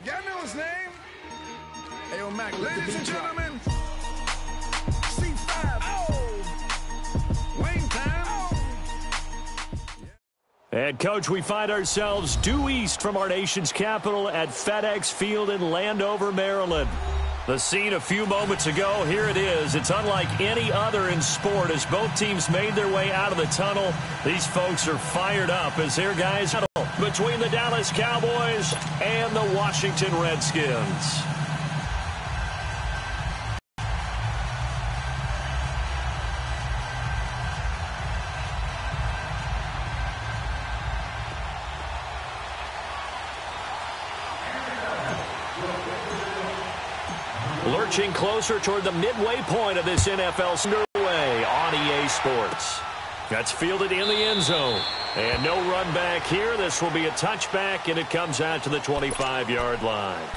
Y'all know his name? Ayo, Mac, ladies and gentlemen, C5. Oh! Wayne time. And, Coach, we find ourselves due east from our nation's capital at FedEx Field in Landover, Maryland. The scene a few moments ago, here it is. It's unlike any other in sport as both teams made their way out of the tunnel. These folks are fired up as their guys battle between the Dallas Cowboys and the Washington Redskins. Lurching closer toward the midway point of this NFL underway on EA Sports. That's fielded in the end zone. And no run back here. This will be a touchback, and it comes out to the 25-yard line.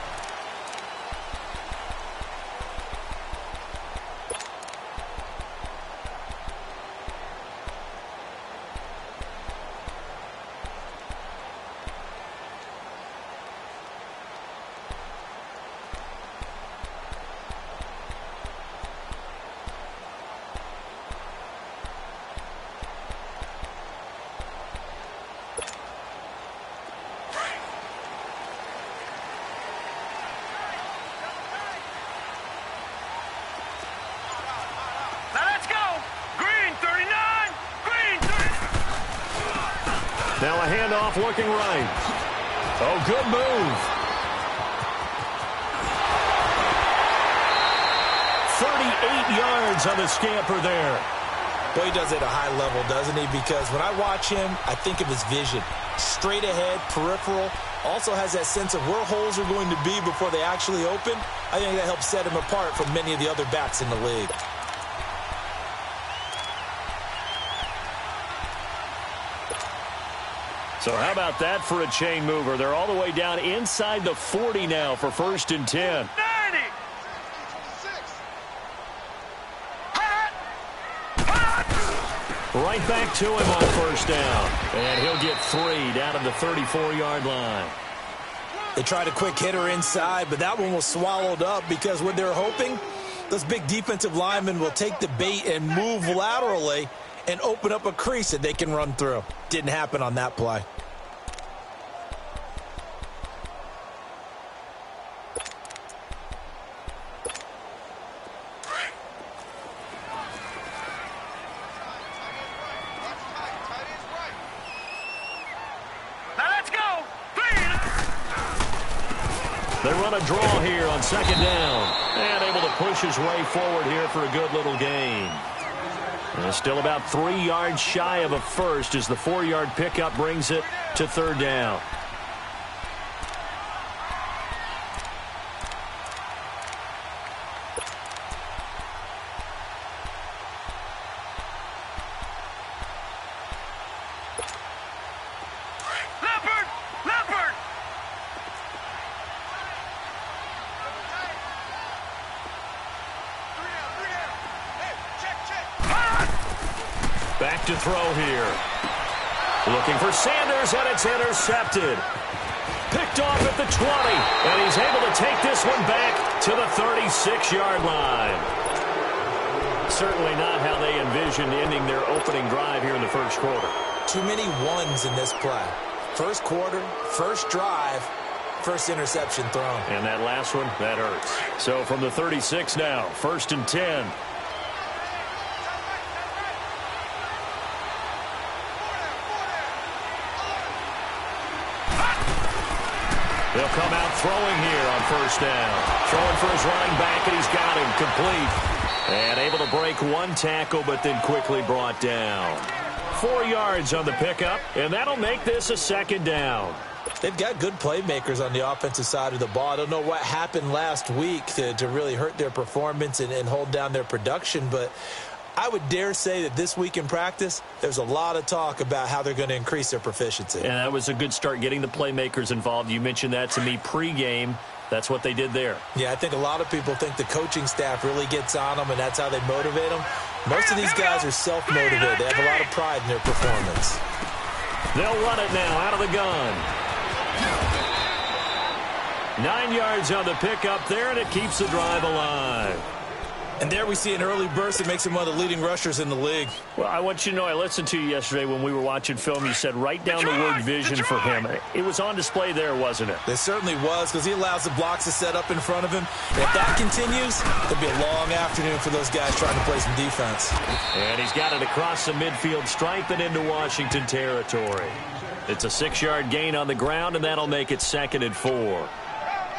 Now a handoff looking right. Oh, good move. 38 yards on the scamper there. Boy, he does it at a high level, doesn't he? Because when I watch him, I think of his vision. Straight ahead, peripheral. Also has that sense of where holes are going to be before they actually open. I think that helps set him apart from many of the other backs in the league. So how about that for a chain mover? They're all the way down inside the 40 now for 1st and 10. 90. Right back to him on 1st down. And he'll get 3 down to the 34-yard line. They tried a quick hitter inside, but that one was swallowed up because what they're hoping, those big defensive linemen will take the bait and move laterally and open up a crease that they can run through. Didn't happen on that play. They run a draw here on 2nd down. And able to push his way forward here for a good little gain. And still about 3 yards shy of a first as the 4-yard pickup brings it to 3rd down. Back to throw here. Looking for Sanders, and it's intercepted. Picked off at the 20, and he's able to take this one back to the 36-yard line. Certainly not how they envisioned ending their opening drive here in the 1st quarter. Too many ones in this play. 1st quarter, 1st drive, 1st interception thrown. And that last one, that hurts. So from the 36 now, 1st and 10. They'll come out throwing here on 1st down. Throwing for his running back, and he's got him complete. And able to break one tackle, but then quickly brought down. 4 yards on the pickup, and that'll make this a 2nd down. They've got good playmakers on the offensive side of the ball. I don't know what happened last week to really hurt their performance and hold down their production, but I would dare say that this week in practice, there's a lot of talk about how they're going to increase their proficiency. And that was a good start, getting the playmakers involved. You mentioned that to me pregame. That's what they did there. Yeah, I think a lot of people think the coaching staff really gets on them, and that's how they motivate them. Most of these guys are self-motivated. They have a lot of pride in their performance. They'll run it now out of the gun. 9 yards on the pickup there, and it keeps the drive alive. And there we see an early burst that makes him one of the leading rushers in the league. Well, I want you to know, I listened to you yesterday when we were watching film. You said write down the word vision for him. It was on display there, wasn't it? It certainly was, because he allows the blocks to set up in front of him. And if that continues, it'll be a long afternoon for those guys trying to play some defense. And he's got it across the midfield stripe and into Washington territory. It's a 6-yard gain on the ground, and that'll make it 2nd and 4.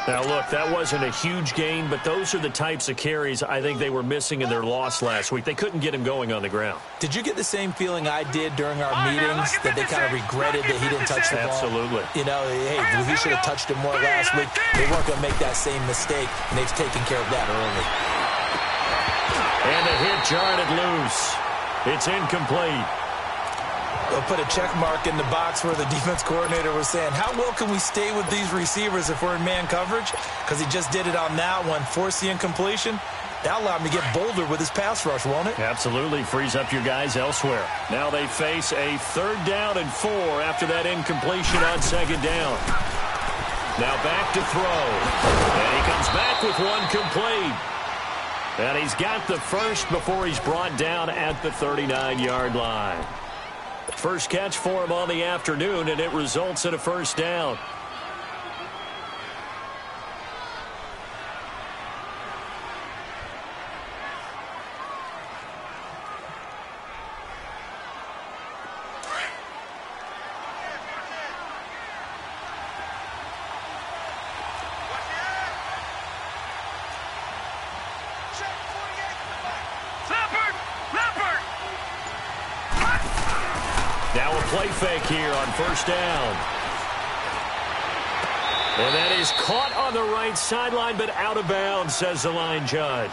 Now, look, that wasn't a huge gain, but those are the types of carries I think they were missing in their loss last week. They couldn't get him going on the ground. Did you get the same feeling I did during our meetings, that they kind of regretted that he didn't touch the ball? Absolutely. You know, hey, he should have touched it more last week. They weren't going to make that same mistake, and they've taken care of that early. And the hit jarred it loose. It's incomplete. They'll put a check mark in the box where the defense coordinator was saying, how well can we stay with these receivers if we're in man coverage? Because he just did it on that one, forced the incompletion. That'll allow him to get bolder with his pass rush, won't it? Absolutely. Frees up your guys elsewhere. Now they face a 3rd down and 4 after that incompletion on 2nd down. Now back to throw. And he comes back with one complete. And he's got the first before he's brought down at the 39-yard line. First catch for him on the afternoon, and it results in a 1st down. Play fake here on 1st down. And that is caught on the right sideline, but out of bounds, says the line judge.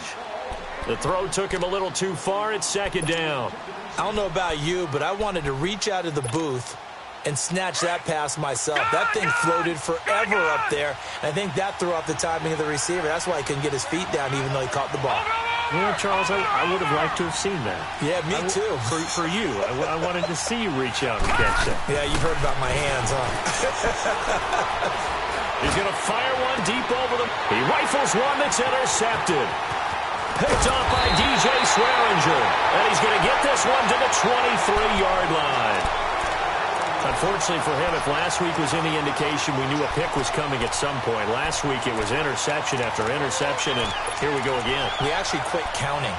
The throw took him a little too far. It's 2nd down. I don't know about you, but I wanted to reach out of the booth and snatch that pass myself. That thing floated forever up there. I think that threw off the timing of the receiver. That's why he couldn't get his feet down even though he caught the ball. Well, Charles, I would have liked to have seen that. Yeah, me too. For you. I wanted to see you reach out and catch that. Yeah, you've heard about my hands, huh? He's going to fire one deep over the... He rifles one that's intercepted. Picked off by DJ Swearinger. And he's going to get this one to the 23-yard line. Unfortunately for him, if last week was any indication, we knew a pick was coming at some point. Last week it was interception after interception, and here we go again. We actually quit counting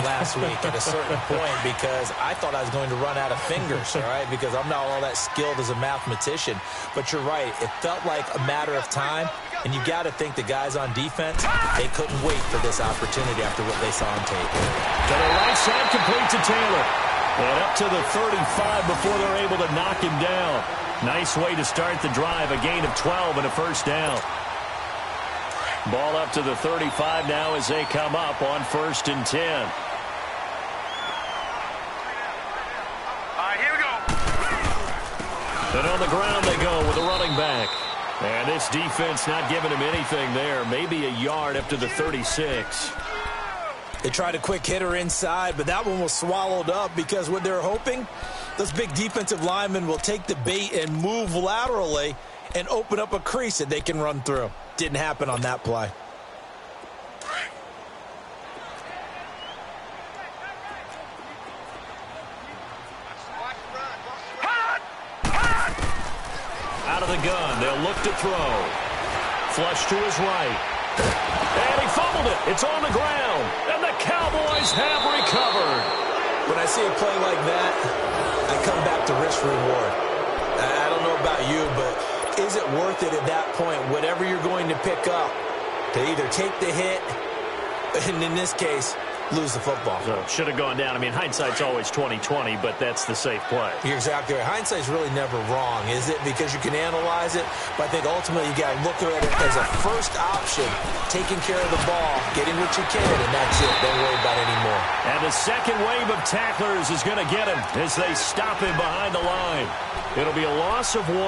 last week at a certain point because I thought I was going to run out of fingers, all right, because I'm not all that skilled as a mathematician. But you're right. It felt like a matter of time, and you got to think the guys on defense, they couldn't wait for this opportunity after what they saw on tape. To the right side, complete to Taylor. And up to the 35 before they're able to knock him down. Nice way to start the drive. A gain of 12 and a 1st down. Ball up to the 35 now as they come up on 1st and 10. All right, here we go. And on the ground they go with a running back. And this defense not giving him anything there. Maybe a yard up to the 36. They tried a quick hitter inside, but that one was swallowed up because what they're hoping, those big defensive linemen will take the bait and move laterally and open up a crease that they can run through. Didn't happen on that play. Out of the gun, they'll look to throw. Flush to his right. And he fumbled it. It's on the ground. And the Cowboys have recovered. When I see a play like that, I come back to risk reward. I don't know about you, but is it worth it at that point, whatever you're going to pick up, to either take the hit, and in this case, lose the football? So should have gone down. I mean, hindsight's always 20/20, but that's the safe play. You're exactly right. Hindsight's really never wrong, is it? Because you can analyze it, but I think ultimately you got to look at it as a first option, taking care of the ball, getting what you can, and that's it. Don't worry about it anymore. And the second wave of tacklers is going to get him as they stop him behind the line. It'll be a loss of 1,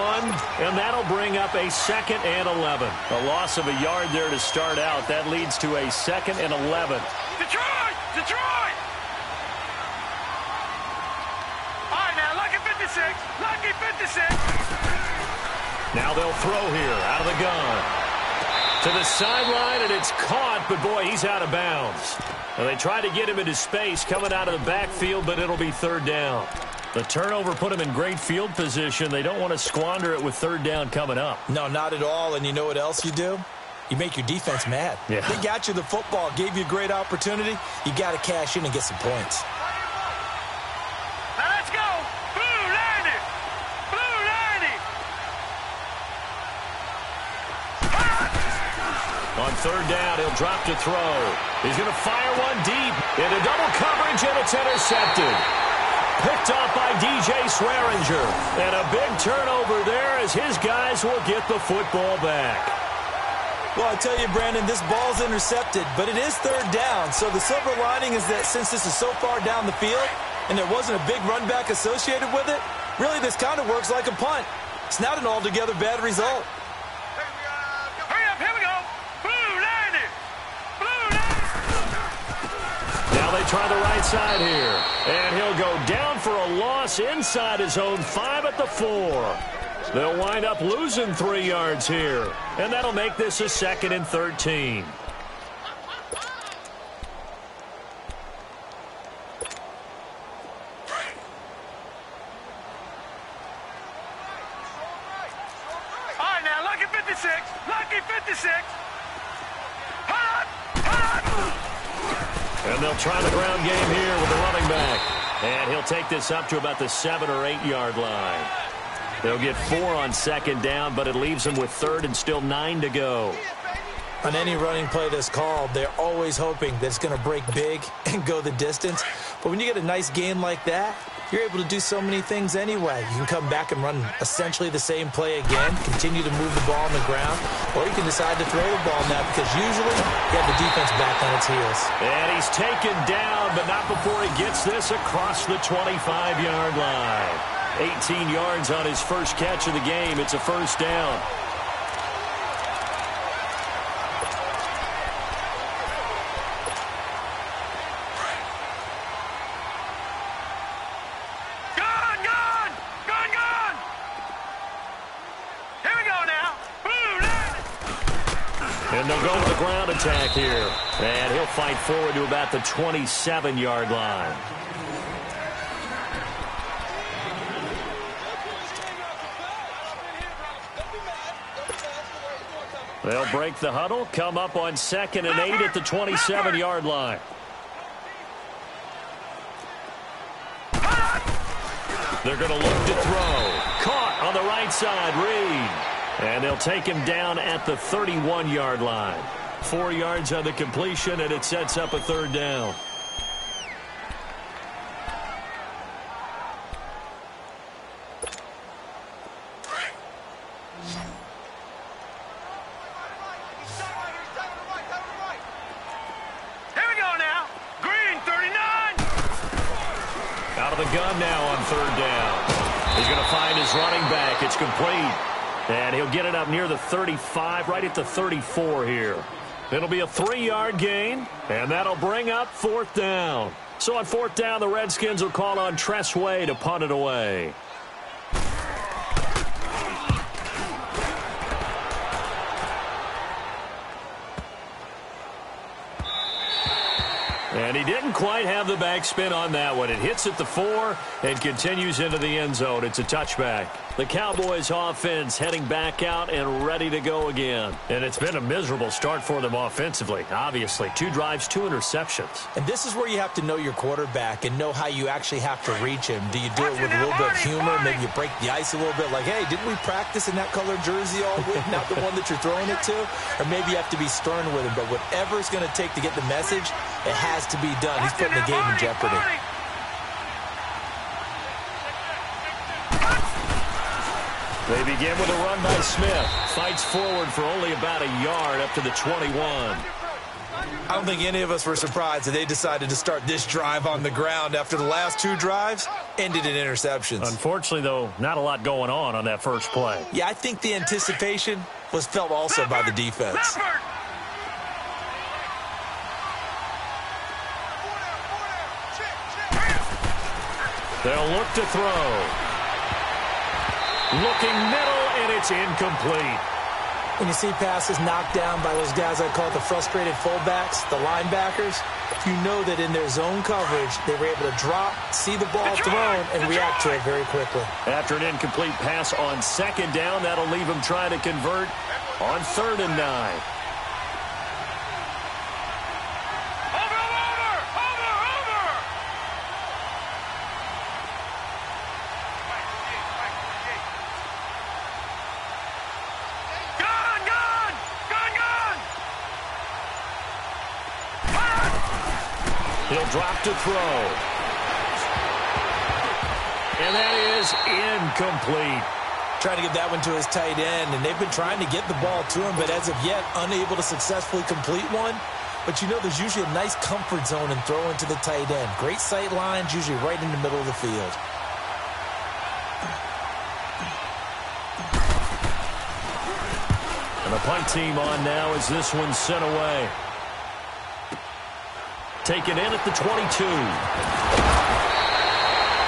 and that'll bring up a 2nd and 11. A loss of a yard there to start out. That leads to a 2nd and 11. Detroit! Detroit! All right, now, lucky 56. Lucky 56. Now they'll throw here out of the gun. To the sideline, and it's caught, but boy, he's out of bounds. Well, they tried to get him into space coming out of the backfield, but it'll be third down. The turnover put him in great field position. They don't want to squander it with third down coming up. No, not at all. And you know what else you do? You make your defense mad. Yeah. They got you the football, gave you a great opportunity. You got to cash in and get some points. Now let's go. Blue 90. Blue 90. On third down, he'll drop to throw. He's going to fire one deep into double coverage, and it's intercepted. Picked off by DJ Swearinger. And a big turnover there as his guys will get the football back. Well, I tell you, Brandon, this ball's intercepted, but it is third down. So the silver lining is that since this is so far down the field and there wasn't a big run back associated with it, really this kind of works like a punt. It's not an altogether bad result. Hurry up, here we go. Blue 90. Blue 90. Now they try the right side here. And he'll go down for a loss inside his own 5 at the 4. They'll wind up losing 3 yards here. And that'll make this a 2nd and 13. All right, now, lucky 56. Lucky 56. Hot! Hot! And they'll try the ground game here with the running back. And he'll take this up to about the 7 or 8 yard line. They'll get 4 on second down, but it leaves them with third and still 9 to go. On any running play that's called, they're always hoping that it's going to break big and go the distance. But when you get a nice gain like that, you're able to do so many things anyway. You can come back and run essentially the same play again, continue to move the ball on the ground, or you can decide to throw the ball now because usually you have the defense back on its heels. And he's taken down, but not before he gets this across the 25-yard line. 18 yards on his first catch of the game. It's a first down. Gone! Gone! Gone! Gone! Here we go now. Blue 90. And they'll go with the ground attack here. And he'll fight forward to about the 27-yard line. They'll break the huddle, come up on 2nd and 8 at the 27-yard line. They're going to look to throw. Caught on the right side, Reed. And they'll take him down at the 31-yard line. 4 yards on the completion, and it sets up a third down. The gun now on third down. He's going to find his running back. It's complete. And he'll get it up near the 35, right at the 34 here. It'll be a 3-yard gain, and that'll bring up fourth down. So on fourth down, the Redskins will call on Tress Way to punt it away. And he didn't quite have the backspin on that one. It hits at the 4 and continues into the end zone. It's a touchback. The Cowboys offense heading back out and ready to go again. And it's been a miserable start for them offensively, obviously. 2 drives, 2 interceptions. And this is where you have to know your quarterback and know how you actually have to reach him. Do you do it with a little bit of humor? Maybe you break the ice a little bit like, hey, didn't we practice in that colored jersey all week? Not the one that you're throwing it to? Or maybe you have to be stern with him. But whatever it's going to take to get the message, it has to be done. He's putting the game in jeopardy. They begin with a run by Smith. Fights forward for only about a yard up to the 21. I don't think any of us were surprised that they decided to start this drive on the ground after the last 2 drives ended in interceptions. Unfortunately, though, not a lot going on that first play. Yeah, I think the anticipation was felt also by the defense. They'll look to throw. Looking middle, and it's incomplete. When you see passes knocked down by those guys I call the frustrated fullbacks, the linebackers, you know that in their zone coverage, they were able to drop, see the ball thrown, and react to it very quickly. After an incomplete pass on second down, that'll leave them trying to convert on 3rd and 9. He'll drop to throw. And that is incomplete. Trying to get that one to his tight end, and they've been trying to get the ball to him, but as of yet, unable to successfully complete one. But you know there's usually a nice comfort zone in throwing to the tight end. Great sight lines, usually right in the middle of the field. And the punt team on now as this one's sent away. Taken in at the 22.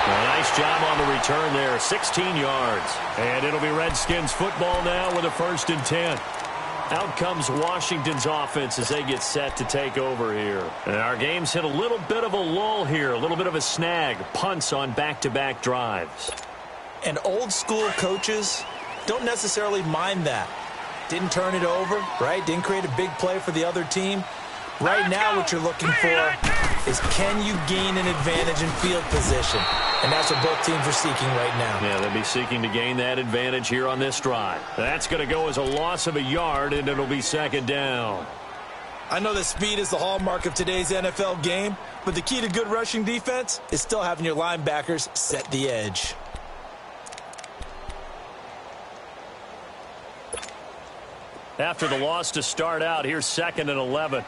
A nice job on the return there, 16 yards. And it'll be Redskins football now with a 1st and 10. Out comes Washington's offense as they get set to take over here. And our game's hit a little bit of a lull here, a little bit of a snag. Punts on back-to-back drives. And old school coaches don't necessarily mind that. Didn't turn it over, right? Didn't create a big play for the other team. Right now what you're looking for is can you gain an advantage in field position? And that's what both teams are seeking right now. Yeah, they'll be seeking to gain that advantage here on this drive. That's going to go as a loss of a yard, and it'll be 2nd down. I know that speed is the hallmark of today's NFL game, but the key to good rushing defense is still having your linebackers set the edge. After the loss to start out, here's 2nd and 11.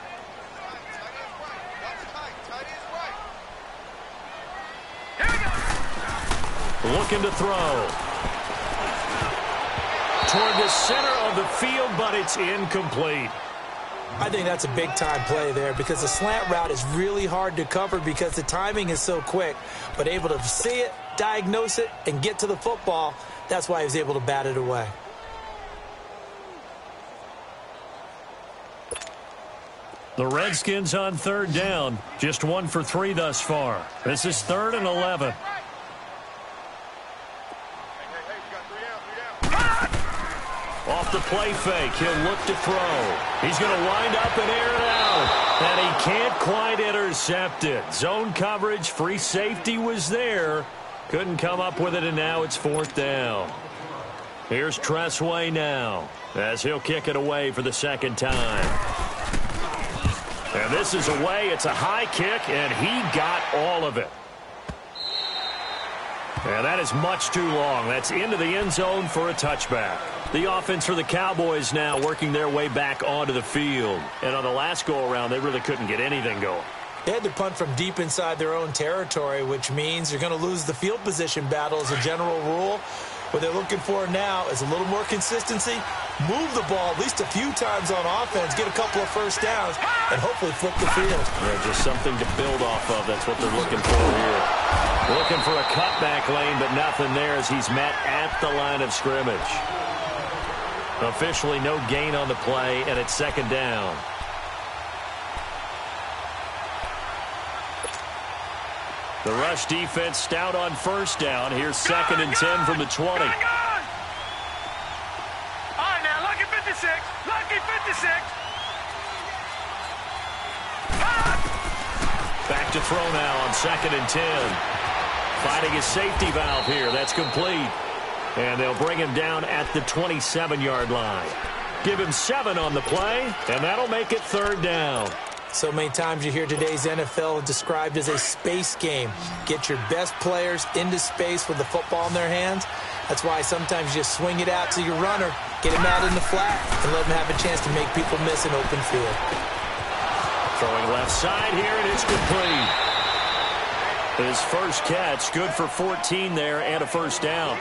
Looking to throw. Toward the center of the field, but it's incomplete. I think that's a big-time play there because the slant route is really hard to cover because the timing is so quick. But able to see it, diagnose it, and get to the football, that's why he was able to bat it away. The Redskins on 3rd down. Just 1 for 3 thus far. This is 3rd and 11. Off the play fake, he'll look to throw. He's going to wind up and air it out. And he can't quite intercept it. Zone coverage, free safety was there. Couldn't come up with it, and now it's 4th down. Here's Tressway now as he'll kick it away for the 2nd time. And this is away. It's a high kick, and he got all of it. And that is much too long. That's into the end zone for a touchback. The offense for the Cowboys now working their way back onto the field. And on the last go-around, they really couldn't get anything going. They had to punt from deep inside their own territory, which means you're going to lose the field position battle as a general rule. What they're looking for now is a little more consistency, move the ball at least a few times on offense, get a couple of first downs, and hopefully flip the field. Yeah, just something to build off of. That's what they're looking for here. Looking for a cutback lane, but nothing there as he's met at the line of scrimmage. Officially no gain on the play, and it's 2nd down. The rush defense stout on 1st down. Here's 2nd and 10 from the 20. All right, now, lucky 56. Lucky 56. Back to throw now on 2nd and 10. Finding his safety valve here. That's complete. And they'll bring him down at the 27-yard line. Give him 7 on the play, and that'll make it 3rd down. So many times you hear today's NFL described as a space game. Get your best players into space with the football in their hands. That's why sometimes you just swing it out to your runner, get him out in the flat, and let him have a chance to make people miss an open field. Throwing left side here, and it's complete. His first catch, good for 14 there and a 1st down.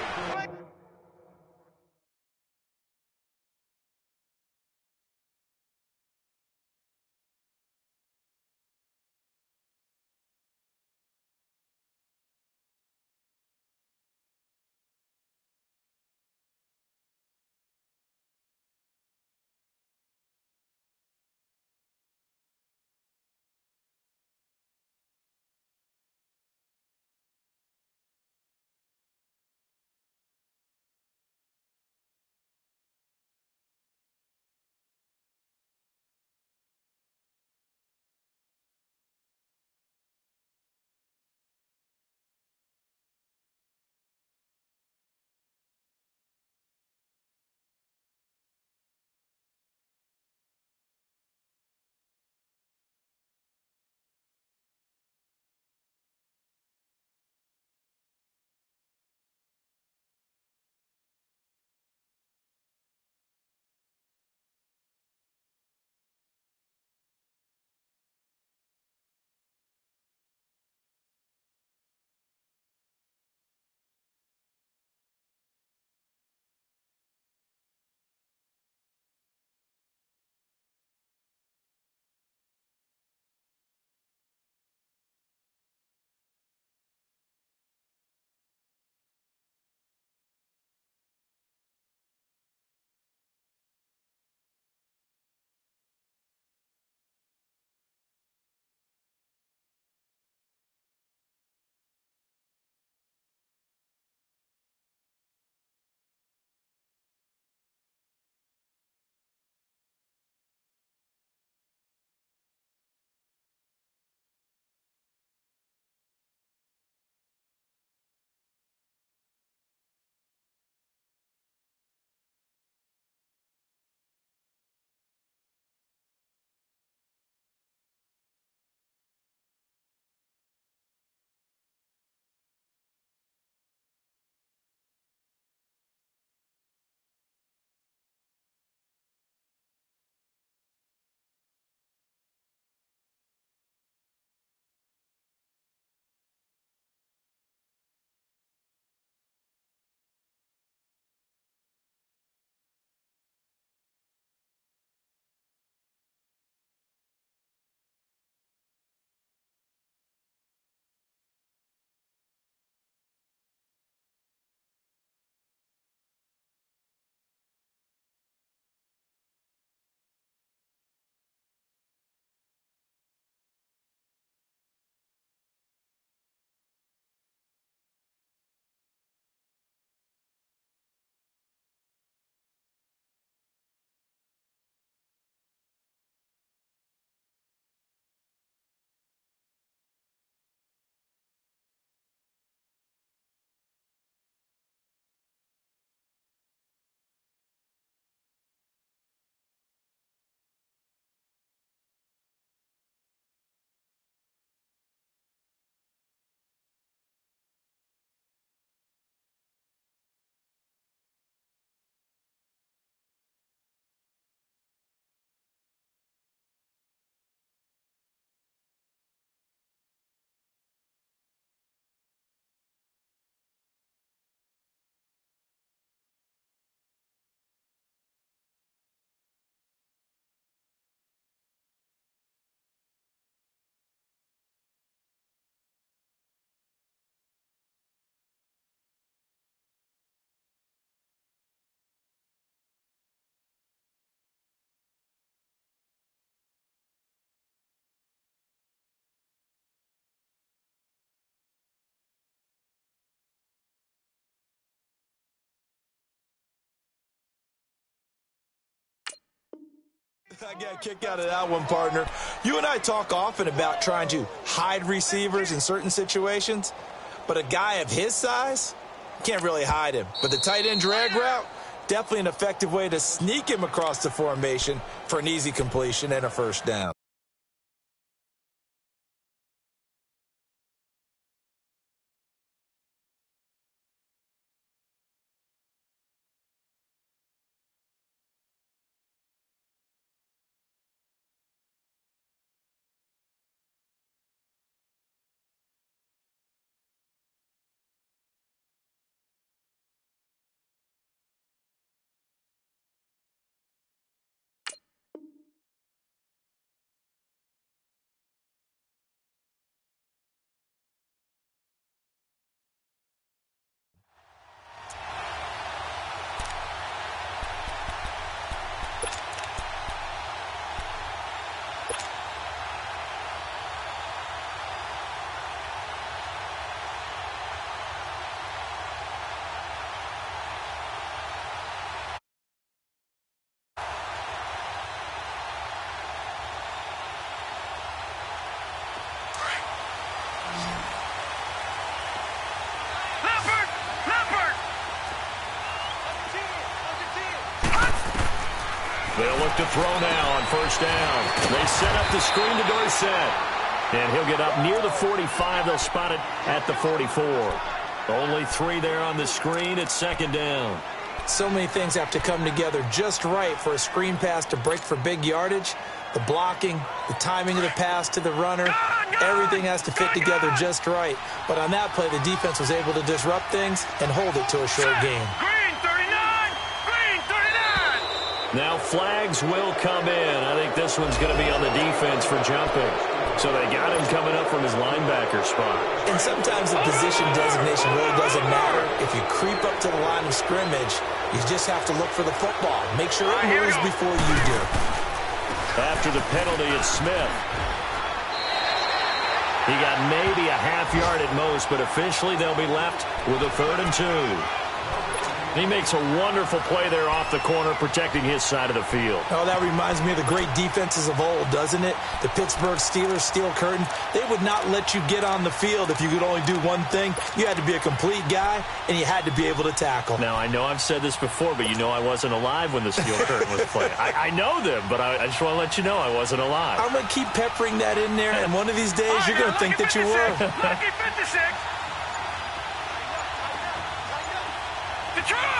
I got a kick out of that one, partner. You and I talk often about trying to hide receivers in certain situations, but a guy of his size can't really hide him. But the tight end drag route, definitely an effective way to sneak him across the formation for an easy completion and a first down. They'll look to throw now on first down. They set up the screen to Dorsett. And he'll get up near the 45. They'll spot it at the 44. Only 3 there on the screen. It's second down. So many things have to come together just right for a screen pass to break for big yardage. The blocking, the timing of the pass to the runner, everything has to fit together just right. But on that play, the defense was able to disrupt things and hold it to a short gain. Green 39! Green 39! Now flags will come in. I think this one's going to be on the defense for jumping. So they got him coming up from his linebacker spot. And sometimes the position designation really doesn't matter. If you creep up to the line of scrimmage, you just have to look for the football. Make sure it moves before you do. After the penalty, it's Smith. He got maybe a half yard at most, but officially they'll be left with a 3rd and 2. He makes a wonderful play there off the corner, protecting his side of the field. Oh, that reminds me of the great defenses of old, doesn't it? The Pittsburgh Steelers, steel curtain. They would not let you get on the field if you could only do one thing. You had to be a complete guy, and you had to be able to tackle. Now, I know I've said this before, but you know I wasn't alive when the steel curtain was played. I know them, but I just want to let you know I wasn't alive. I'm going to keep peppering that in there, and one of these days you're going to think that you were. Lucky 56! Detroit!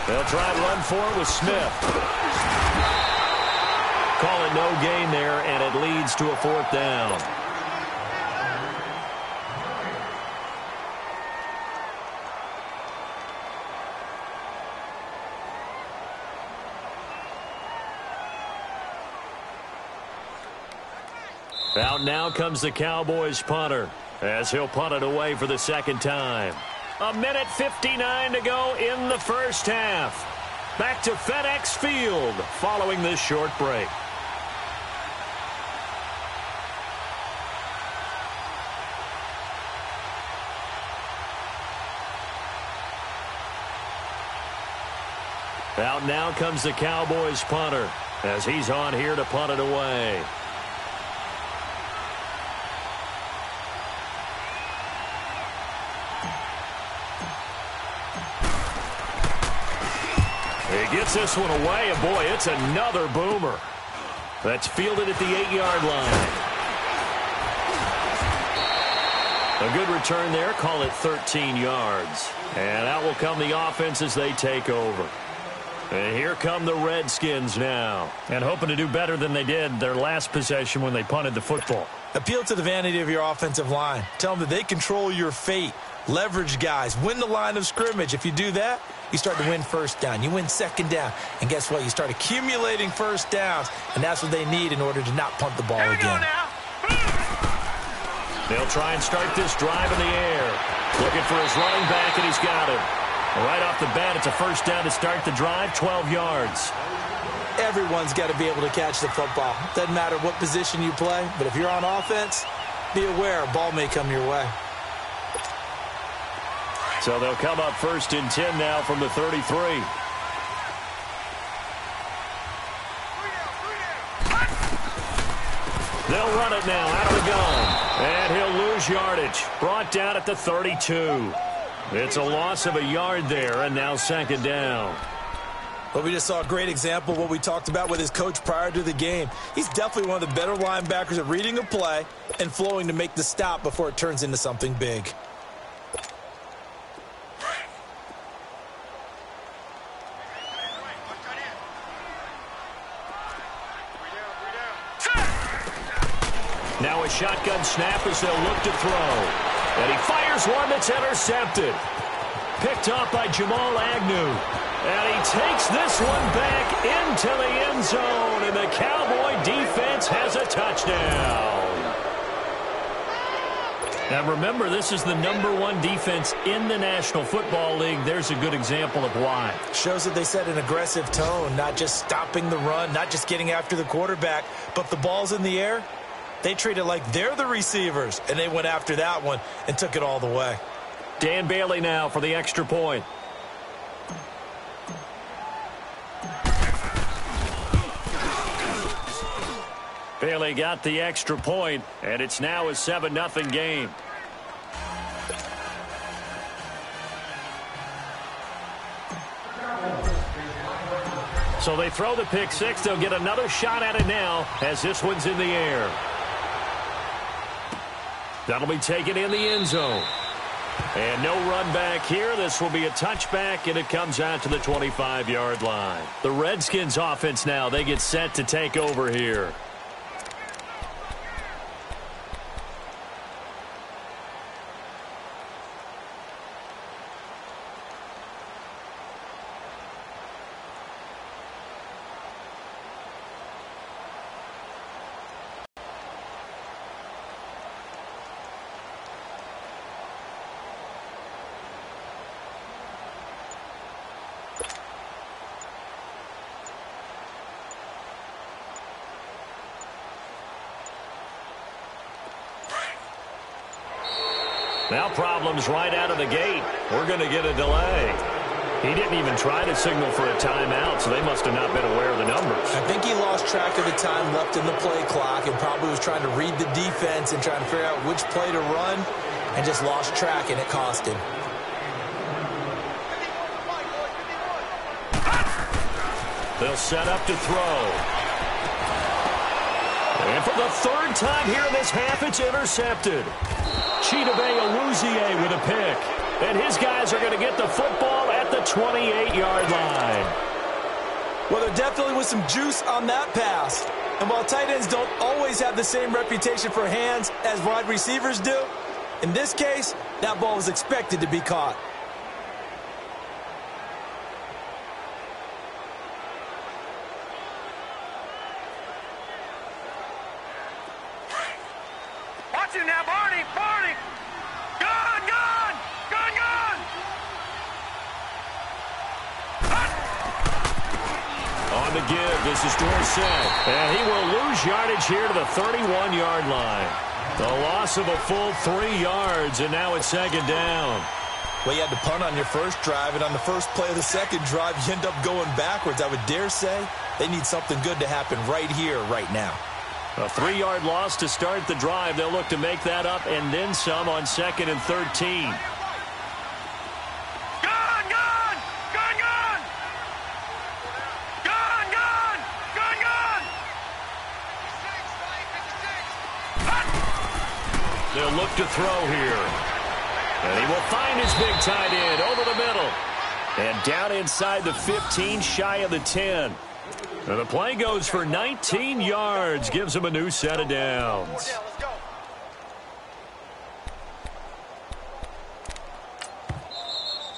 They'll try and run for it with Smith. Call it no gain there, and it leads to a 4th down. Out now comes the Cowboys punter, as he'll punt it away for the 2nd time. 1:59 to go in the first half. Back to FedEx Field following this short break. Out now comes the Cowboys punter, as he's on here to punt it away. He gets this one away, and boy, it's another boomer. That's fielded at the 8-yard line. A good return there, call it 13 yards. And out will come the offense as they take over. And here come the Redskins now. And hoping to do better than they did their last possession when they punted the football. Appeal to the vanity of your offensive line. Tell them that they control your fate. Leverage guys. Win the line of scrimmage. If you do that, you start to win first down. You win 2nd down. And guess what? You start accumulating first downs. And that's what they need in order to not punt the ball again. They'll try and start this drive in the air. Looking for his running back, and he's got him. Right off the bat, it's a first down to start the drive, 12 yards. Everyone's got to be able to catch the football. Doesn't matter what position you play, but if you're on offense, be aware a ball may come your way. So they'll come up 1st and 10 now from the 33. They'll run it now out of the gun. And he'll lose yardage. Brought down at the 32. It's a loss of a yard there, and now second down. Well, we just saw a great example of what we talked about with his coach prior to the game. He's definitely one of the better linebackers at reading a play and flowing to make the stop before it turns into something big. Now a shotgun snap as they'll look to throw. And he fires one that's intercepted. Picked off by Jamal Agnew. And he takes this one back into the end zone. And the Cowboy defense has a touchdown. Now remember, this is the #1 defense in the National Football League. There's a good example of why. Shows that they set an aggressive tone, not just stopping the run, not just getting after the quarterback, but the ball's in the air. They treat it like they're the receivers, and they went after that one and took it all the way. Dan Bailey now for the extra point. Bailey got the extra point, and it's now a 7-0 game. So they throw the pick six. They'll get another shot at it now as this one's in the air. That'll be taken in the end zone. And no run back here. This will be a touchback, and it comes out to the 25-yard line. The Redskins offense now, they get set to take over here. Now problems right out of the gate. We're going to get a delay. He didn't even try to signal for a timeout, so they must have not been aware of the numbers. I think he lost track of the time left in the play clock and probably was trying to read the defense and trying to figure out which play to run and just lost track, and it cost him. They'll set up to throw. And for the third time here in this half, it's intercepted. Chidobe Awuzie with a pick. And his guys are going to get the football at the 28-yard line. Well, there definitely was some juice on that pass. And while tight ends don't always have the same reputation for hands as wide receivers do, in this case, that ball was expected to be caught. Watch him now, Barney! Barney! Gun! Gun! Gun! Gun! On the give, this is Dorsett. And he will lose yardage here to the 31-yard line. The loss of a full 3 yards, and now it's second down. Well, you had to punt on your first drive, and on the first play of the second drive, you end up going backwards. I would dare say they need something good to happen right here, right now. A 3-yard loss to start the drive. They'll look to make that up and then some on 2nd and 13. Gun! Gun! Gun! Gun! Gun! Gun! Gun! Gun! They'll look to throw here. And he will find his big tight end over the middle. And down inside the 15, shy of the 10. And the play goes for 19 yards, gives him a new set of downs.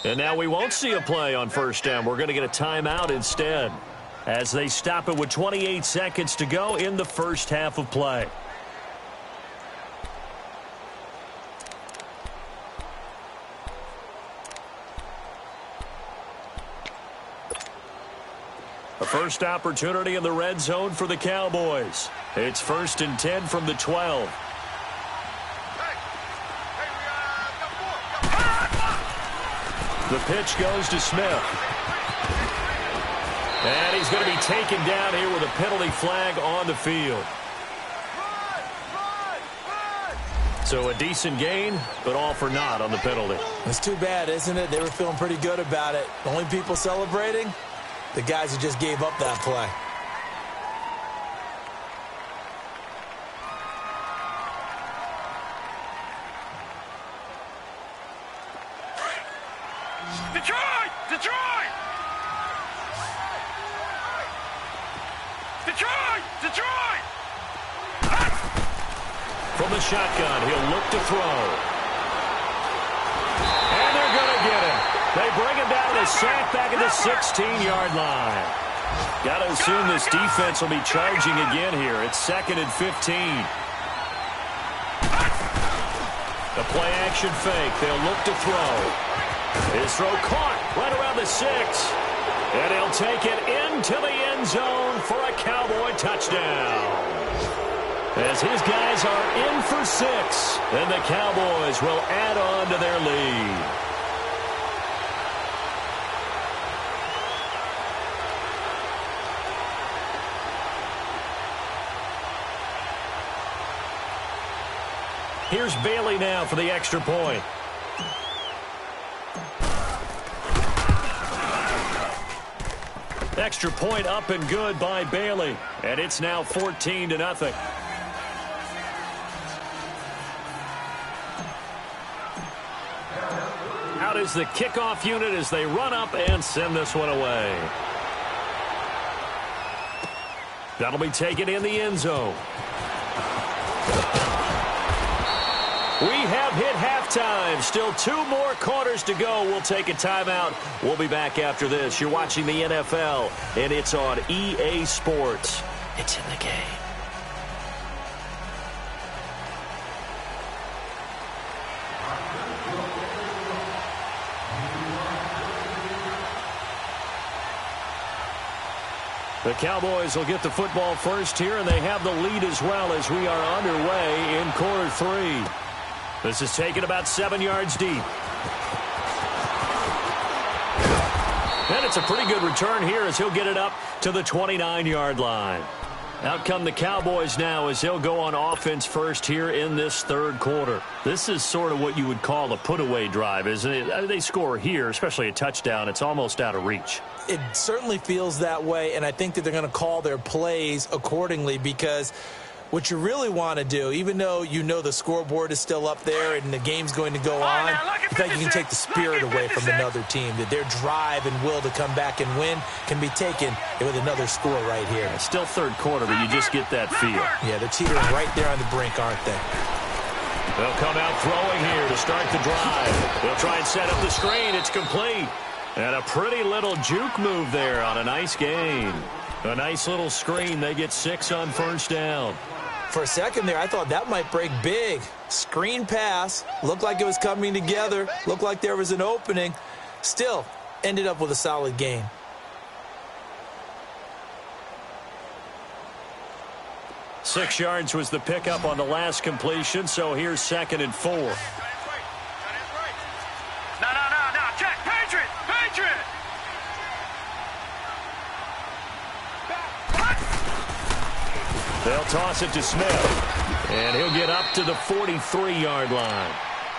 And now we won't see a play on first down. We're going to get a timeout instead as they stop it with 28 seconds to go in the first half of play. A first opportunity in the red zone for the Cowboys. It's 1st and 10 from the 12. The pitch goes to Smith. And he's going to be taken down here with a penalty flag on the field. So a decent gain, but all for naught on the penalty. It's too bad, isn't it? They were feeling pretty good about it. The only people celebrating, the guys who just gave up that play. Detroit! Detroit! Detroit! Detroit! From the shotgun, he'll look to throw. And they're going to get him. They bring him down to the sack back at the 16-yard line. Got to assume this defense will be charging again here. It's 2nd and 15. The play-action fake. They'll look to throw. His throw caught right around the 6. And he'll take it into the end zone for a Cowboy touchdown. As his guys are in for 6, and the Cowboys will add on to their lead. Here's Bailey now for the extra point. Extra point up and good by Bailey, and it's now 14-0. Out is the kickoff unit as they run up and send this one away. That'll be taken in the end zone. We have hit halftime. Still 2 more quarters to go. We'll take a timeout. We'll be back after this. You're watching the NFL, and it's on EA Sports. It's in the game. The Cowboys will get the football first here, and they have the lead as well as we are underway in quarter 3. This is taken about 7 yards deep. And it's a pretty good return here as he'll get it up to the 29-yard line. Out come the Cowboys now as they'll go on offense first here in this 3rd quarter. This is sort of what you would call a put-away drive, isn't it? They score here, especially a touchdown. It's almost out of reach. It certainly feels that way, and I think that they're going to call their plays accordingly because what you really want to do, even though you know the scoreboard is still up there and the game's going to go on, in fact, you can take the spirit away from another team, that their drive and will to come back and win can be taken with another score right here. It's still 3rd quarter, but you just get that feel. Yeah, they're teetering right there on the brink, aren't they? They'll come out throwing here to start the drive. They'll try and set up the screen. It's complete. And a pretty little juke move there on a nice gain. A nice little screen. They get 6 on 1st down. For a second there, I thought that might break big. Screen pass. Looked like it was coming together. Looked like there was an opening. Still, ended up with a solid gain. Six yards was the pickup on the last completion, so here's 2nd and 4. No. Check. Patriot. They'll toss it to Smith, and he'll get up to the 43-yard line.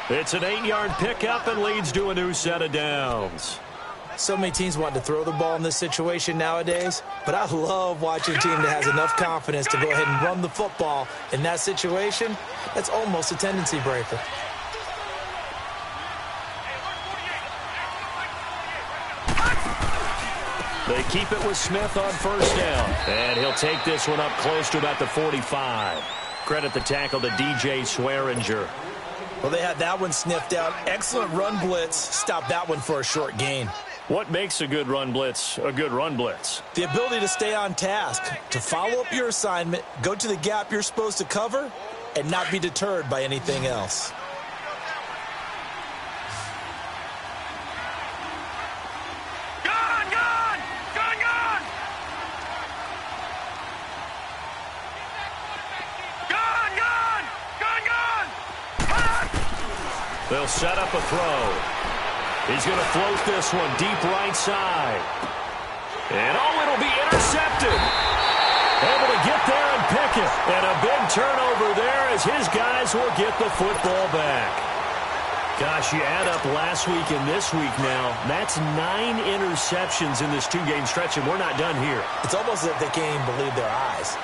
It's an 8-yard pickup and leads to a new set of downs. So many teams want to throw the ball in this situation nowadays, but I love watching a team that has enough confidence to go ahead and run the football in that situation. That's almost a tendency breaker. They keep it with Smith on 1st down, and he'll take this one up close to about the 45. Credit the tackle to DJ Swearinger. Well, they had that one sniffed out. Excellent run blitz. Stop that one for a short gain. What makes a good run blitz a good run blitz? The ability to stay on task, to follow up your assignment, go to the gap you're supposed to cover, and not be deterred by anything else. They'll set up a throw. He's going to float this one deep right side. And, it'll be intercepted. Able to get there and pick it. And a big turnover there as his guys will get the football back. Gosh, you add up last week and this week now. That's 9 interceptions in this 2-game stretch, and we're not done here. It's almost as if they can't even believe their eyes.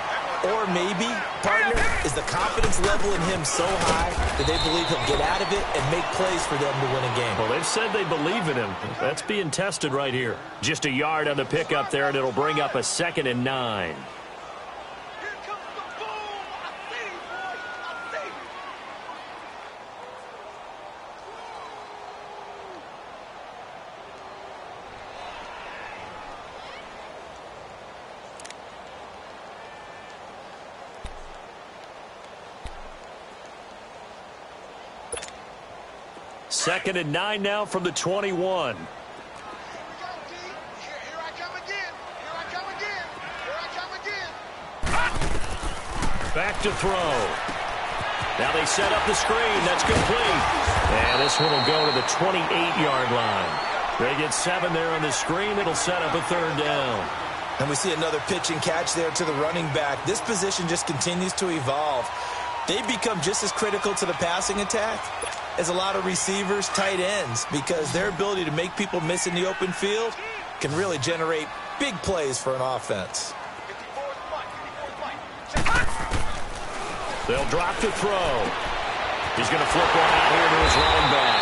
Or maybe, partner, is the confidence level in him so high that they believe he'll get out of it and make plays for them to win a game. Well, they've said they believe in him. That's being tested right here. Just a yard on the pickup there, and it'll bring up a 2nd and 9. Second and 9 now from the 21. Back to throw. Now they set up the screen. That's complete. And this one will go to the 28-yard line. They get 7 there on the screen. It'll set up a 3rd down. And we see another pitch and catch there to the running back. This position just continues to evolve. They become just as critical to the passing attack as a lot of receivers, tight ends, because their ability to make people miss in the open field can really generate big plays for an offense. They'll drop to throw. He's going to flip one out here to his running back.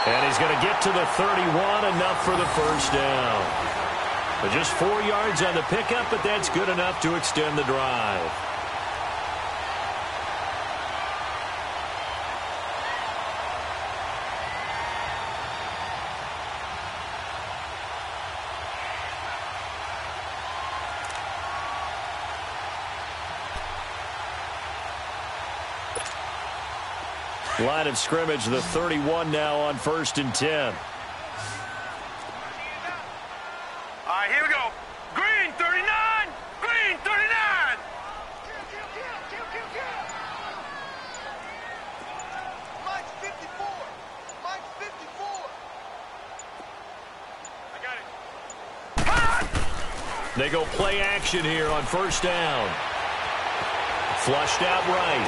And he's going to get to the 31, enough for the 1st down. But just 4 yards on the pickup, but that's good enough to extend the drive. Line of scrimmage, the 31 now on 1st and 10. All right, here we go. Green 39. Green 39. Mike's 54. Mike's 54. I got it. They go play action here on 1st down. Flushed out right.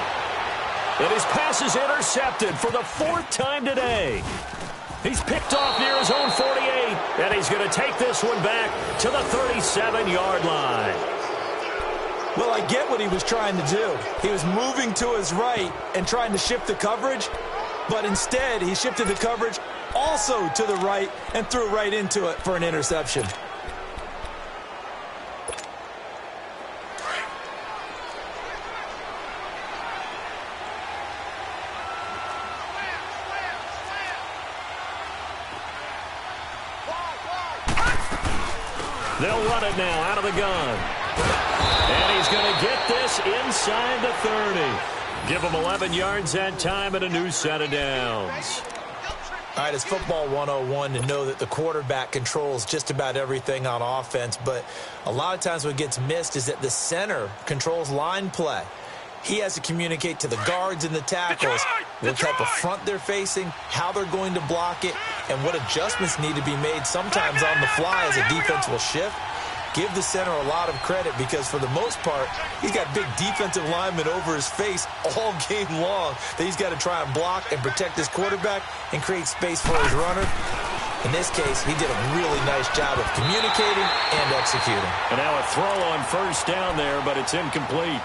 And his pass is intercepted for the 4th time today. He's picked off near his own 48, and he's going to take this one back to the 37-yard line. Well, I get what he was trying to do. He was moving to his right and trying to shift the coverage, but instead he shifted the coverage also to the right and threw right into it for an interception. They'll run it now out of the gun. And he's going to get this inside the 30. Give him 11 yards that time and a new set of downs. All right, it's football 101 to know that the quarterback controls just about everything on offense, but a lot of times what gets missed is that the center controls line play. He has to communicate to the guards and the tackles what type of front they're facing, how they're going to block it, and what adjustments need to be made sometimes on the fly as a defense will shift. Give the center a lot of credit because for the most part, he's got big defensive linemen over his face all game long that he's got to try and block and protect his quarterback and create space for his runner. In this case, he did a really nice job of communicating and executing. And now a throw on 1st down there, but it's incomplete.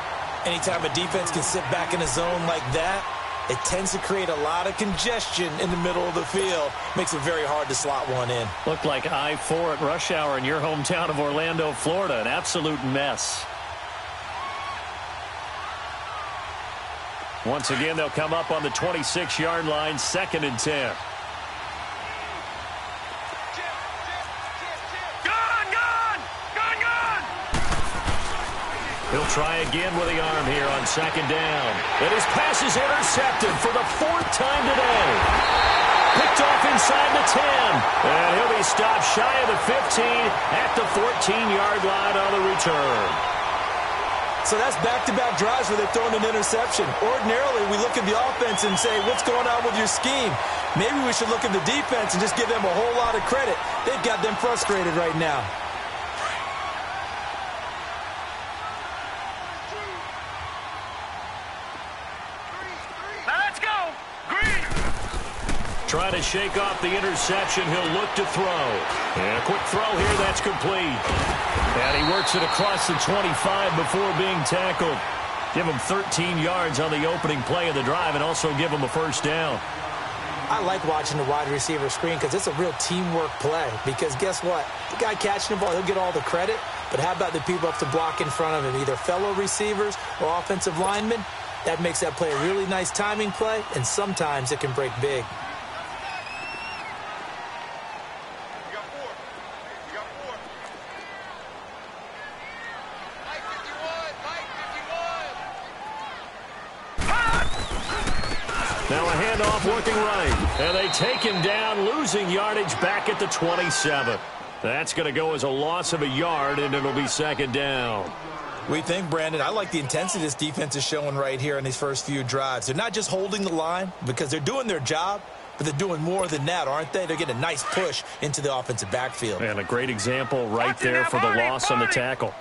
Anytime a defense can sit back in a zone like that, it tends to create a lot of congestion in the middle of the field. Makes it very hard to slot one in. Looked like I-4 at rush hour in your hometown of Orlando, Florida. An absolute mess. Once again, they'll come up on the 26-yard line, 2nd and 10. He'll try again with the arm here on 2nd down. And his pass is intercepted for the 4th time today. Picked off inside the 10. And he'll be stopped shy of the 15 at the 14-yard line on the return. So that's back-to-back drives where they've thrown an interception. Ordinarily, we look at the offense and say, what's going on with your scheme? Maybe we should look at the defense and just give them a whole lot of credit. They've got them frustrated right now. Trying to shake off the interception. He'll look to throw. And a quick throw here. That's complete. And he works it across the 25 before being tackled. Give him 13 yards on the opening play of the drive and also give him a first down. I like watching the wide receiver screen because it's a real teamwork play. Because guess what? The guy catching the ball, he'll get all the credit. But how about the people up to block in front of him, either fellow receivers or offensive linemen? That makes that play a really nice timing play, and sometimes it can break big. Now a handoff working right. And they take him down, losing yardage back at the 27. That's going to go as a loss of a yard, and it'll be second down. We think, Brandon, I like the intensity this defense is showing right here in these first few drives. They're not just holding the line because they're doing their job, but they're doing more than that, aren't they? They're getting a nice push into the offensive backfield. And a great example right there for the loss on the tackle.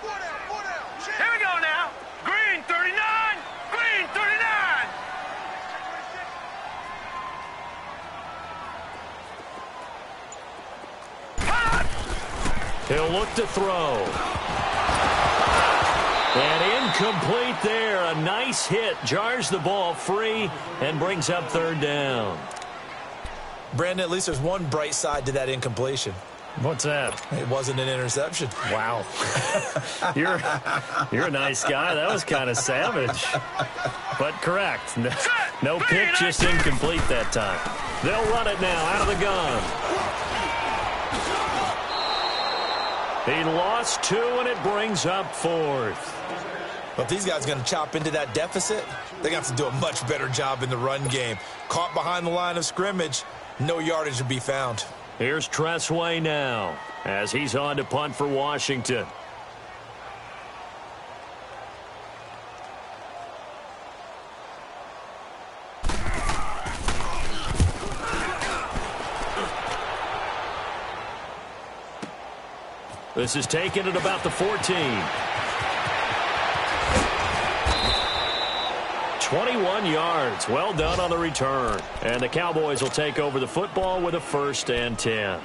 Here we go now. Green 39. Green 39. He'll look to throw. And incomplete there. A nice hit. Jars the ball free and brings up third down. Brandon, at least there's one bright side to that incompletion. What's that? It wasn't an interception. Wow. You're a nice guy. That was kind of savage. But correct. No pick, just incomplete that time. They'll run it now out of the gun. He lost two, and it brings up fourth. But if these guys are going to chop into that deficit, they're going to have to do a much better job in the run game. Caught behind the line of scrimmage, no yardage to be found. Here's Tressway now as he's on to punt for Washington. This is taken at about the 14. 21 yards. Well done on the return. And the Cowboys will take over the football with a 1st and 10.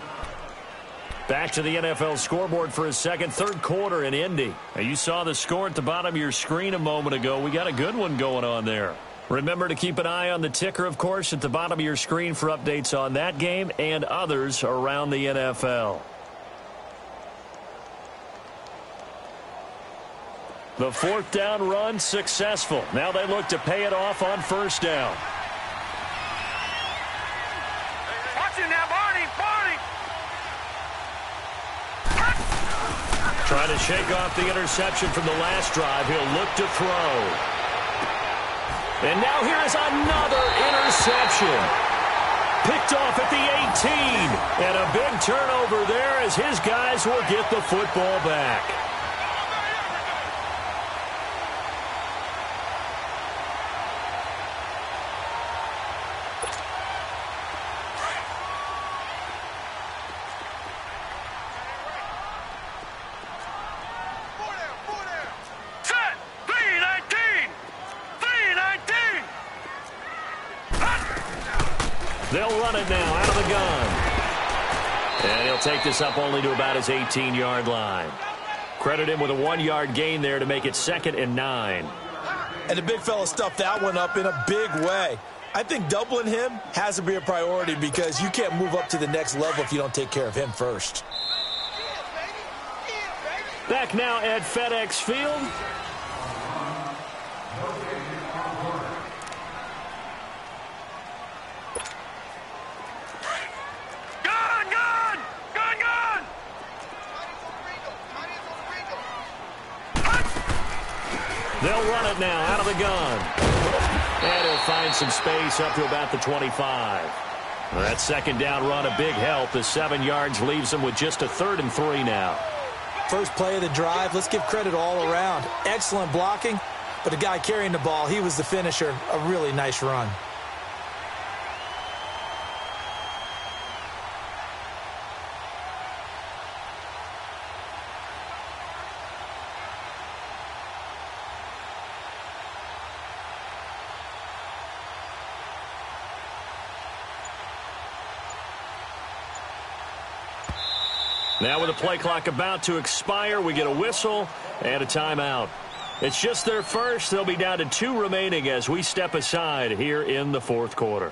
Back to the NFL scoreboard for his third quarter in Indy. Now, you saw the score at the bottom of your screen a moment ago. We got a good one going on there. Remember to keep an eye on the ticker, of course, at the bottom of your screen for updates on that game and others around the NFL. The 4th down run successful. Now they look to pay it off on 1st down. Watch it now, Barney. Barney. Trying to shake off the interception from the last drive. He'll look to throw. And now here is another interception. Picked off at the 18. And a big turnover there as his guys will get the football back. They'll run it now out of the gun. And he'll take this up only to about his 18-yard line. Credit him with a 1-yard gain there to make it 2nd and 9. And the big fella stuffed that one up in a big way. I think doubling him has to be a priority because you can't move up to the next level if you don't take care of him first. Back now at FedEx Field. They'll run it now out of the gun. And he'll find some space up to about the 25. That 2nd down run, a big help. The 7 yards leaves him with just a 3rd and 3 now. First play of the drive, let's give credit all around. Excellent blocking, but the guy carrying the ball, he was the finisher. A really nice run. Now with the play clock about to expire, we get a whistle and a timeout. It's just their first. They'll be down to 2 remaining as we step aside here in the fourth quarter.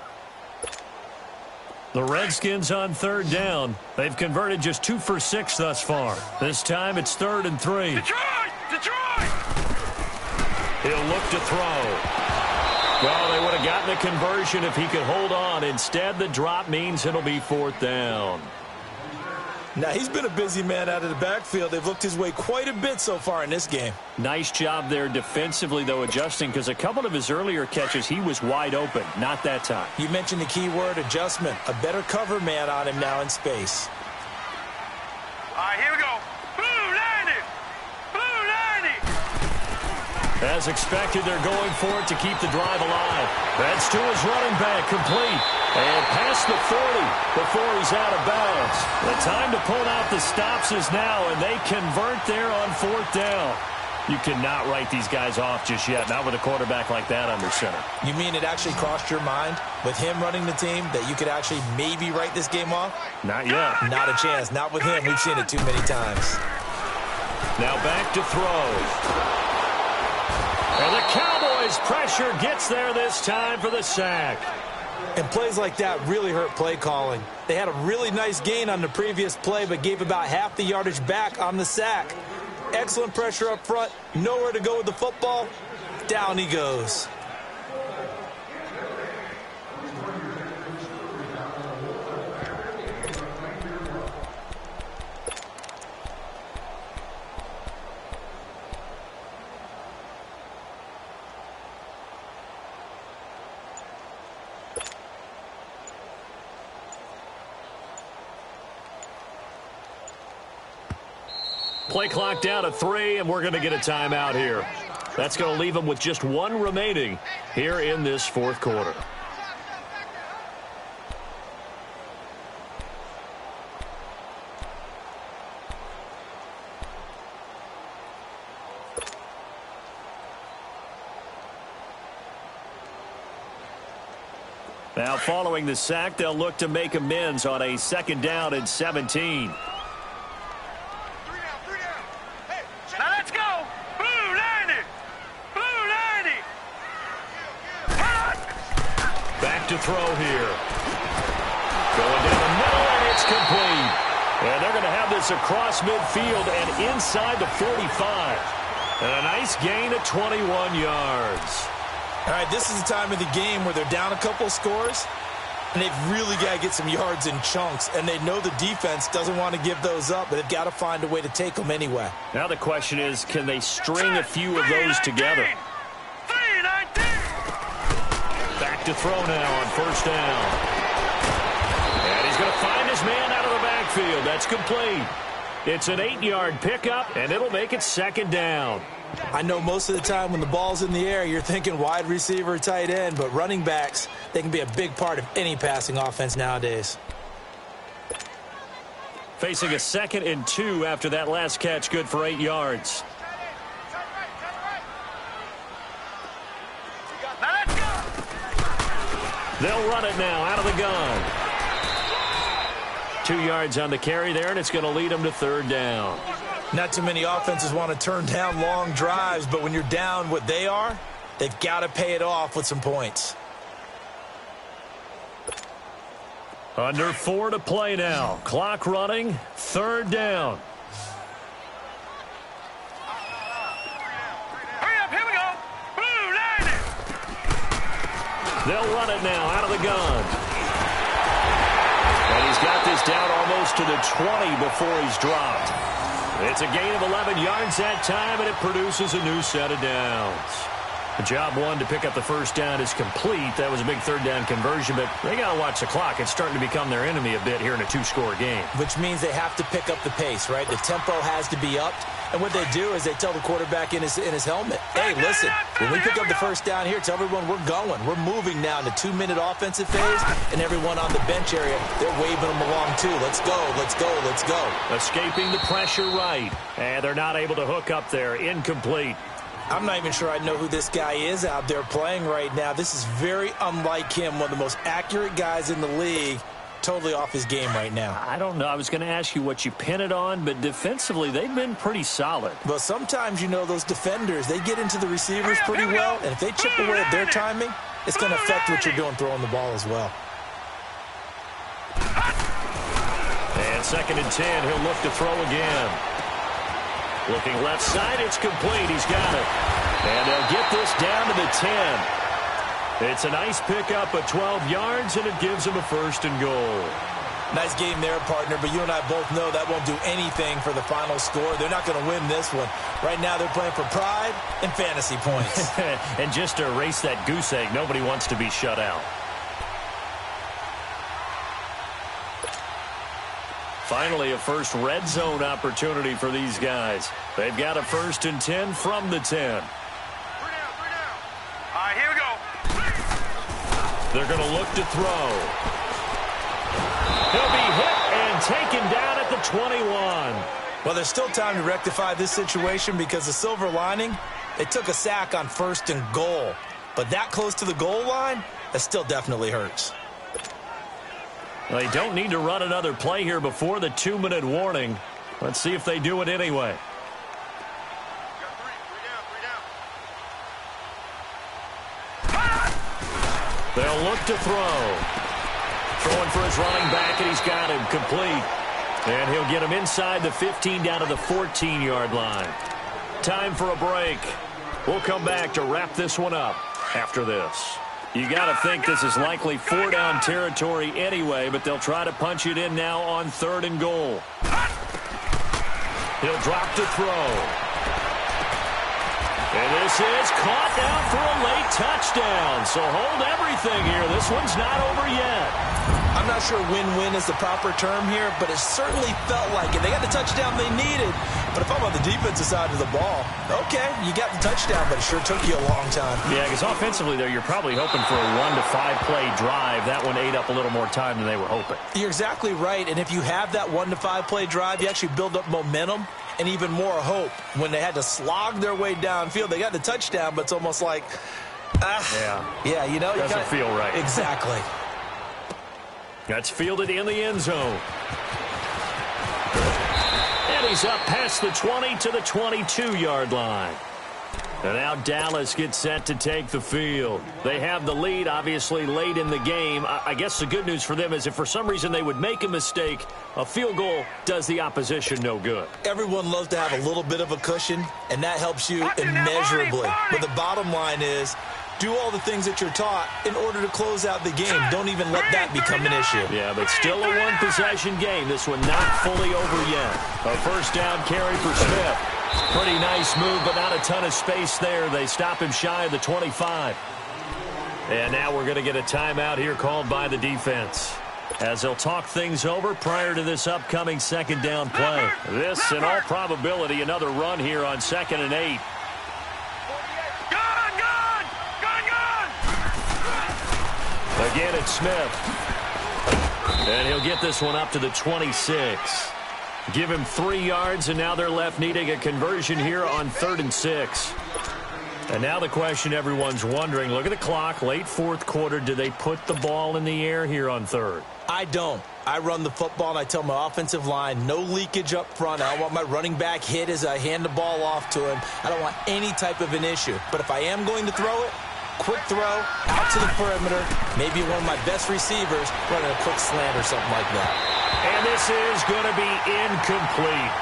The Redskins on third down. They've converted just 2 for 6 thus far. This time it's 3rd and 3. Detroit! Detroit! He'll look to throw. Well, they would have gotten a conversion if he could hold on. Instead, the drop means it'll be 4th down. Now, he's been a busy man out of the backfield. They've looked his way quite a bit so far in this game. Nice job there defensively, though, adjusting, because a couple of his earlier catches, he was wide open. Not that time. You mentioned the key word, adjustment. A better cover man on him now in space. All right, here we go. Blue 90! Blue 90! As expected, they're going for it to keep the drive alive. That's to his running back, complete. And past the 40 before he's out of bounds. The time to pull out the stops is now, and they convert there on 4th down. You cannot write these guys off just yet, not with a quarterback like that under center. You mean it actually crossed your mind with him running the team that you could actually maybe write this game off? Not yet. Not a chance. Not with him. We've seen it too many times. Now back to throw. And the Cowboys' pressure gets there this time for the sack. And plays like that really hurt play calling. They had a really nice gain on the previous play, but gave about half the yardage back on the sack. Excellent pressure up front. Nowhere to go with the football. Down he goes. Play clock down to 3, and we're going to get a timeout here. That's going to leave them with just 1 remaining here in this fourth quarter. Now following the sack, they'll look to make amends on a 2nd down and 17. To throw here. Going down the middle, and it's complete. And they're going to have this across midfield and inside the 45. And a nice gain of 21 yards. All right, this is the time of the game where they're down a couple of scores, and they've really got to get some yards in chunks, and they know the defense doesn't want to give those up, but they've got to find a way to take them anyway. Now the question is, can they string a few of those together? Back to throw now on 1st down. And he's going to find his man out of the backfield. That's complete. It's an 8-yard pickup, and it'll make it 2nd down. I know most of the time when the ball's in the air, you're thinking wide receiver, tight end, but running backs, they can be a big part of any passing offense nowadays. Facing a 2nd and 2 after that last catch, good for 8 yards. They'll run it now out of the gun. 2 yards on the carry there, and it's going to lead them to 3rd down. Not too many offenses want to turn down long drives, but when you're down what they are, they've got to pay it off with some points. Under 4 to play now. Clock running, 3rd down. They'll run it now out of the gun. And he's got this down almost to the 20 before he's dropped. It's a gain of 11 yards that time, and it produces a new set of downs. The job 1 to pick up the 1st down is complete. That was a big 3rd down conversion, but they got to watch the clock. It's starting to become their enemy a bit here in a 2-score game. Which means they have to pick up the pace, right? The tempo has to be upped. And what they do is they tell the quarterback in his helmet, hey, listen, when we pick up the 1st down here, tell everyone we're going. We're moving now to 2-minute offensive phase, and everyone on the bench area, they're waving them along too. Let's go, let's go, let's go. Escaping the pressure right, and they're not able to hook up there. Incomplete. I'm not even sure I know who this guy is out there playing right now. This is very unlike him, one of the most accurate guys in the league. totally off his game right now. I don't know. I was going to ask you what you pin it on, but defensively, they've been pretty solid. But sometimes, those defenders, they get into the receivers pretty well, and if they chip away at their timing, it's going to affect what you're doing throwing the ball as well. And 2nd and 10, he'll look to throw again. Looking left side, it's complete. He's got it. And they'll get this down to the 10. It's a nice pickup of 12 yards, and it gives him a 1st and goal. Nice game there, partner, but you and I both know that won't do anything for the final score. They're not going to win this one. Right now, they're playing for pride and fantasy points. And just to erase that goose egg, nobody wants to be shut out. Finally, a first red zone opportunity for these guys. They've got a 1st and 10 from the 10. 3 down. All right, here we go. They're going to look to throw. He'll be hit and taken down at the 21. Well, there's still time to rectify this situation because the silver lining, they took a sack on 1st and goal. But that close to the goal line, that still definitely hurts. They don't need to run another play here before the 2-minute warning. Let's see if they do it anyway. They'll look to throw. Throwing for his running back, and he's got him complete. And he'll get him inside the 15 down to the 14-yard line. Time for a break. We'll come back to wrap this one up after this. You got to think this is likely 4-down territory anyway, but they'll try to punch it in now on 3rd and goal. He'll drop to throw. And this is caught down for a late touchdown. So hold everything here. This one's not over yet. I'm not sure win-win is the proper term here, but it certainly felt like it. They got the touchdown they needed. But if I'm on the defensive side of the ball, okay, you got the touchdown, but it sure took you a long time. Yeah, because offensively there, you're probably hoping for a 1 to 5 play drive. That one ate up a little more time than they were hoping. You're exactly right. And if you have that 1 to 5 play drive, you actually build up momentum and even more hope. When they had to slog their way downfield, they got the touchdown, but it's almost like, yeah, doesn't feel right. Exactly. That's fielded in the end zone. And he's up past the 20 to the 22-yard line. And now Dallas gets set to take the field. They have the lead, obviously, late in the game. I guess the good news for them is if for some reason they would make a mistake, a field goal does the opposition no good. Everyone loves to have a little bit of a cushion, and that helps you immeasurably. But the bottom line is, do all the things that you're taught in order to close out the game. Don't even let that become an issue. Yeah, but still a one-possession game. This one not fully over yet. A 1st down carry for Smith. Pretty nice move, but not a ton of space there. They stop him shy of the 25. And now we're going to get a timeout here called by the defense, as they'll talk things over prior to this upcoming 2nd down play. This, in all probability, another run here on 2nd and 8. Again, it's Smith. And he'll get this one up to the 26. Give him 3 yards, and now they're left needing a conversion here on 3rd and 6. And now the question everyone's wondering, look at the clock, late 4th quarter. Do they put the ball in the air here on 3rd? I don't. I run the football, and I tell my offensive line, no leakage up front. I don't want my running back hit as I hand the ball off to him. I don't want any type of an issue. But if I am going to throw it, quick throw, out to the perimeter, maybe one of my best receivers running a quick slant or something like that. And this is going to be incomplete.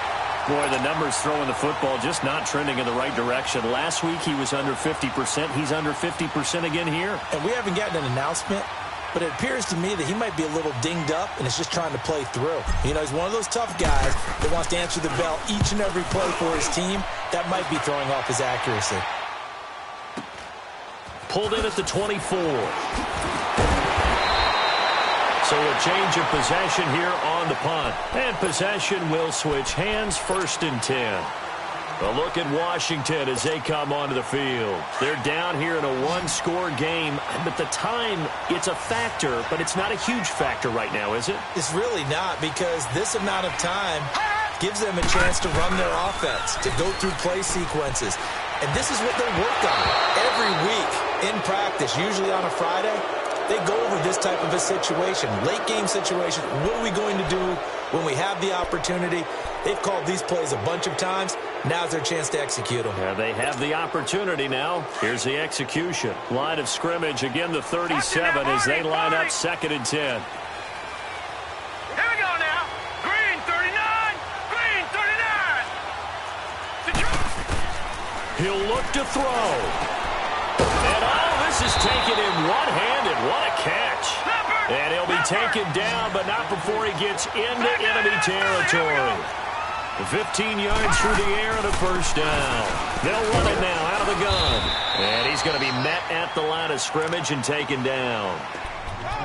Boy, the numbers throwing the football just not trending in the right direction. Last week he was under 50%. He's under 50% again here. And we haven't gotten an announcement, but it appears to me that he might be a little dinged up and is just trying to play through. He's one of those tough guys that wants to answer the bell each and every play for his team. That might be throwing off his accuracy. Pulled in at the 24. So a change of possession here on the punt. And possession will switch hands, 1st and 10. A look at Washington as they come onto the field. They're down here in a 1-score game. But the time, it's a factor, but it's not a huge factor right now, is it? It's really not, because this amount of time gives them a chance to run their offense, to go through play sequences. And this is what they work on every week in practice, usually on a Friday. they go over this type of a situation, late game situation. What are we going to do when we have the opportunity? They've called these plays a bunch of times. Now's their chance to execute them. Yeah, they have the opportunity now. Here's the execution. Line of scrimmage, again the 37 as they line up 2nd and 10. Here we go now. Green 39. Green 39. He'll look to throw. And this is taken in one-handed. What a catch. And he'll be taken down, but not before he gets into enemy territory. 15 yards through the air and a first down. They'll run it now out of the gun. And he's going to be met at the line of scrimmage and taken down.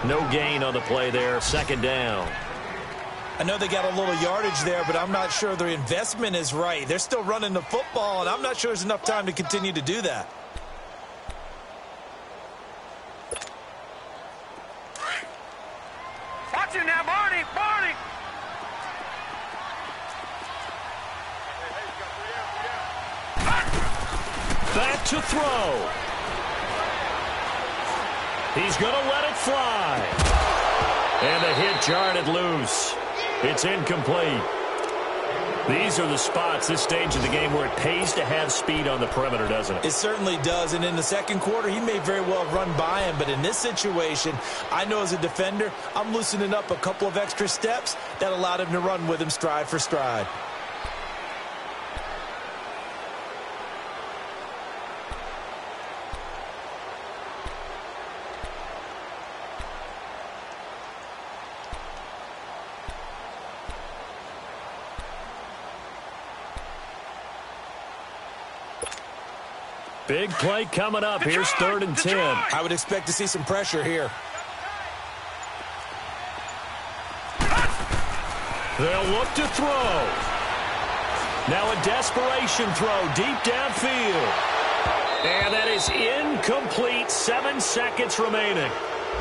No gain on the play there. 2nd down. I know they got a little yardage there, but I'm not sure their investment is right. They're still running the football, and I'm not sure there's enough time to continue to do that. Watch it now, Barney. Barney. Back to throw. He's going to let it fly. And the hit jarred it loose. It's incomplete. These are the spots, this stage of the game, where it pays to have speed on the perimeter, doesn't it? It certainly does, and in the second quarter, he may very well run by him, but in this situation, I know as a defender, I'm loosening up a couple of extra steps that allowed him to run with him stride for stride. Big play coming up. Here's 3rd and 10. I would expect to see some pressure here. They'll look to throw. Now a desperation throw deep downfield. And that is incomplete. 7 seconds remaining.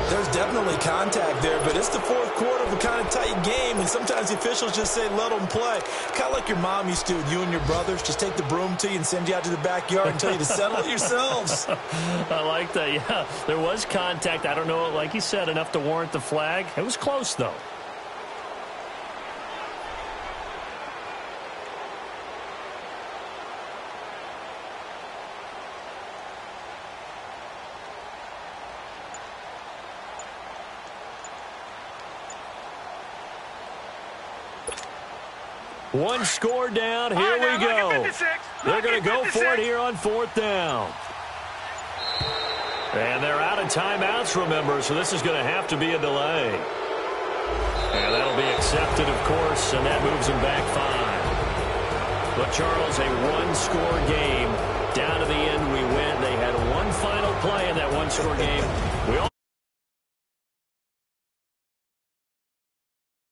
There's definitely contact there, but it's the fourth quarter of a kind of tight game, and sometimes the officials just say, let them play. Kind of like your mom used to with you and your brothers. Just take the broom to you and send you out to the backyard and tell you to settle it yourselves. I like that, yeah. There was contact. I don't know, like you said, enough to warrant the flag. It was close, though. One score down. Here we go. They're going to go for it here on 4th down. And they're out of timeouts, remember, so this is going to have to be a delay. And that'll be accepted, of course, and that moves them back 5. But, Charles, a one-score game. Down to the end we went. They had one final play in that one-score game. We all